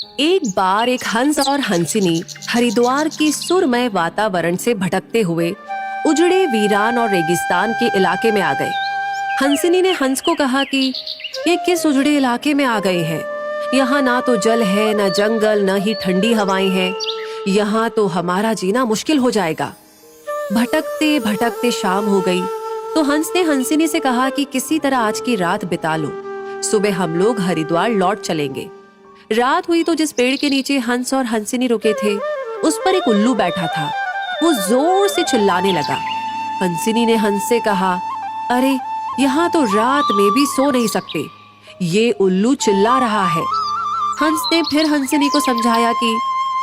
एक बार एक हंस और हंसिनी हरिद्वार की सुरमय वातावरण से भटकते हुए उजड़े वीरान और रेगिस्तान के इलाके में आ गए। हंसिनी ने हंस को कहा कि ये किस उजड़े इलाके में आ गए हैं। यहाँ ना तो जल है, न जंगल, न ही ठंडी हवाएं हैं। यहाँ तो हमारा जीना मुश्किल हो जाएगा। भटकते भटकते शाम हो गई तो हंस ने हंसिनी से कहा कि किसी तरह आज की रात बिता लो, सुबह हम लोग हरिद्वार लौट चलेंगे। रात हुई तो जिस पेड़ के नीचे हंस और हंसिनी रुके थे उस पर एक उल्लू बैठा था। वो जोर से चिल्लाने लगा। हंसिनी ने हंस से कहा, अरे यहाँ तो रात में भी सो नहीं सकते, ये उल्लू चिल्ला रहा है। हंस ने फिर हंसिनी को समझाया कि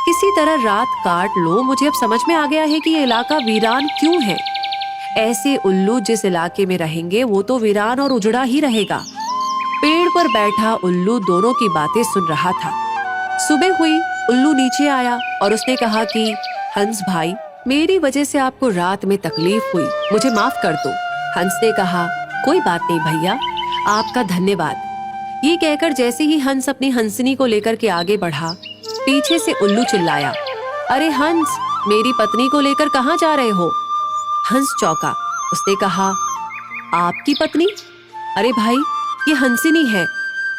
किसी तरह रात काट लो, मुझे अब समझ में आ गया है कि ये इलाका वीरान क्यों है। ऐसे उल्लू जिस इलाके में रहेंगे वो तो वीरान और उजड़ा ही रहेगा। पेड़ पर बैठा उल्लू दोनों की बातें सुन रहा था। सुबह हुई, उल्लू नीचे आया और उसने कहा कि हंस भाई, मेरी वजह से आपको रात में तकलीफ हुई, मुझे माफ कर दो। हंस ने कहा, कोई बात नहीं भैया, आपका धन्यवाद। ये कहकर जैसे ही हंस अपनी हंसिनी को लेकर के आगे बढ़ा, पीछे से उल्लू चिल्लाया, अरे हंस, मेरी पत्नी को लेकर कहाँ जा रहे हो? हंस चौंका। उसने कहा, आपकी पत्नी? अरे भाई, ये हंसिनी है,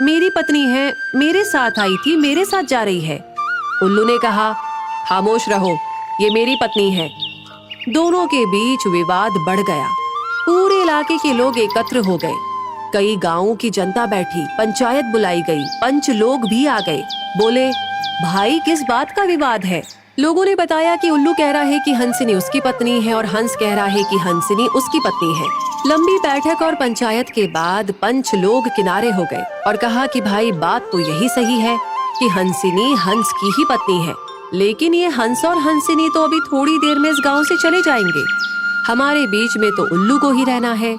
मेरी पत्नी है, मेरे साथ आई थी, मेरे साथ जा रही है। उल्लू ने कहा, खामोश रहो, ये मेरी पत्नी है। दोनों के बीच विवाद बढ़ गया। पूरे इलाके के लोग एकत्र हो गए। कई गांवों की जनता बैठी, पंचायत बुलाई गई, पंच लोग भी आ गए। बोले, भाई किस बात का विवाद है? लोगों ने बताया कि उल्लू कह रहा है कि हंसिनी उसकी पत्नी है और हंस कह रहा है कि हंसिनी उसकी पत्नी है। लंबी बैठक और पंचायत के बाद पंच लोग किनारे हो गए और कहा कि भाई बात तो यही सही है कि हंसिनी हंस की ही पत्नी है, लेकिन ये हंस और हंसिनी तो अभी थोड़ी देर में इस गांव से चले जाएंगे। हमारे बीच में तो उल्लू को ही रहना है,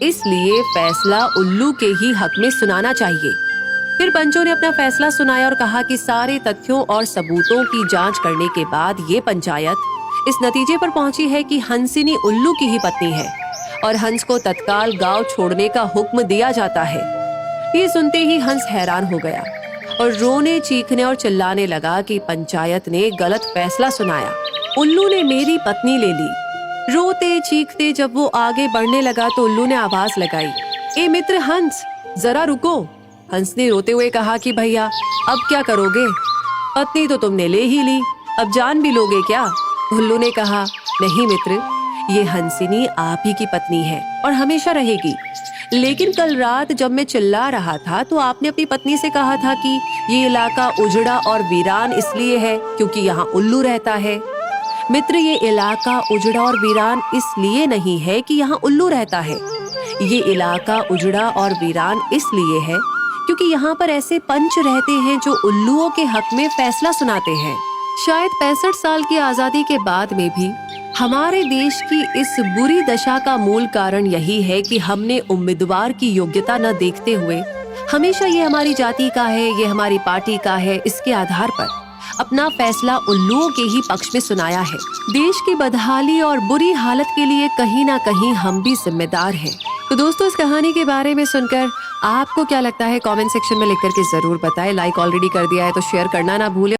इसलिए फैसला उल्लू के ही हक में सुनाना चाहिए। फिर पंचों ने अपना फैसला सुनाया और कहा कि सारे तथ्यों और सबूतों की जांच करने के बाद ये पंचायत इस नतीजे पर पहुंची है कि हंसिनी उल्लू की ही पत्नी है और हंस को तत्काल गांव छोड़ने का हुक्म दिया जाता है। ये सुनते ही हंस हैरान हो गया और रोने, चीखने और चिल्लाने लगा कि पंचायत ने गलत फैसला सुनाया, उल्लू ने मेरी पत्नी ले ली। रोते चीखते जब वो आगे बढ़ने लगा तो उल्लू ने आवाज लगाई, ए मित्र हंस, जरा रुको। हंस ने रोते हुए कहा कि भैया अब क्या करोगे? पत्नी तो तुमने ले ही ली, अब जान भी लोगे क्या? उल्लू ने कहा, नहीं मित्र, ये हंसिनी आप ही की पत्नी है और हमेशा रहेगी। लेकिन कल रात जब मैं चिल्ला रहा था तो आपने अपनी पत्नी से कहा था कि ये इलाका उजड़ा और वीरान इसलिए है क्योंकि यहाँ उल्लू रहता है। मित्र, ये इलाका उजड़ा और वीरान इसलिए नहीं है कि यहाँ उल्लू रहता है। ये इलाका उजड़ा और वीरान इसलिए है क्योंकि यहाँ पर ऐसे पंच रहते हैं जो उल्लुओं के हक में फैसला सुनाते हैं। शायद 65 साल की आजादी के बाद में भी हमारे देश की इस बुरी दशा का मूल कारण यही है कि हमने उम्मीदवार की योग्यता न देखते हुए हमेशा ये हमारी जाति का है, ये हमारी पार्टी का है, इसके आधार पर अपना फैसला उल्लुओं के ही पक्ष में सुनाया है। देश की बदहाली और बुरी हालत के लिए कहीं ना कहीं हम भी जिम्मेदार हैं। तो दोस्तों, इस कहानी के बारे में सुनकर आपको क्या लगता है कमेंट सेक्शन में लिख करके जरूर बताएं। लाइक ऑलरेडी कर दिया है तो शेयर करना ना भूलें।